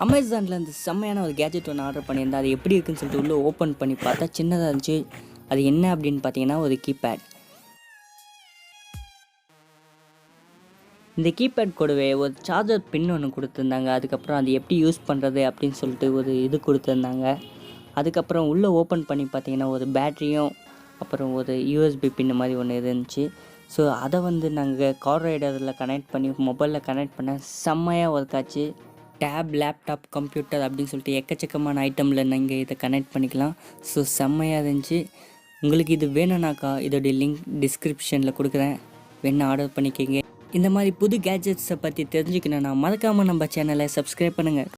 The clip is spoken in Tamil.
அமேசானில் இந்த செம்மையான ஒரு கேஜெட் ஒன்று ஆர்டர் பண்ணியிருந்தேன். அது எப்படி இருக்குன்னு சொல்லிட்டு உள்ளே ஓப்பன் பண்ணி பார்த்தா சின்னதாக இருந்துச்சு. அது என்ன அப்படின்னு பார்த்தீங்கன்னா ஒரு கீபேட். இந்த கீபேட் கூடவே ஒரு சார்ஜர் பின் ஒன்று கொடுத்துருந்தாங்க. அதுக்கப்புறம் அது எப்படி யூஸ் பண்ணுறது அப்படின்னு சொல்லிட்டு ஒரு இது கொடுத்துருந்தாங்க. அதுக்கப்புறம் உள்ளே ஓப்பன் பண்ணி பார்த்தீங்கன்னா ஒரு பேட்ரியும் அப்புறம் ஒரு யூஎஸ்பி பின்னு மாதிரி ஒன்று இருந்துச்சு. ஸோ அதை நாங்கள் கார் ரைடரில் கனெக்ட் பண்ணி மொபைலில் கனெக்ட் பண்ண செம்மையாக ஒர்க் ஆச்சு. டேப், லேப்டாப், கம்ப்யூட்டர் அப்படின்னு சொல்லிட்டு எக்கச்சக்கமான ஐட்டமில் நீங்கள் இதை கனெக்ட் பண்ணிக்கலாம். ஸோ செம்மையாக இருந்துச்சு. உங்களுக்கு இது வேணும்னாக்கா இதோடைய லிங்க் டிஸ்கிரிப்ஷனில் கொடுக்குறேன், வேணா ஆர்டர் பண்ணிக்கோங்க. இந்த மாதிரி புது கேஜெட்ஸை பற்றி தெரிஞ்சுக்கணுன்னா மறக்காமல் நம்ம சேனலை சப்ஸ்கிரைப் பண்ணுங்கள்.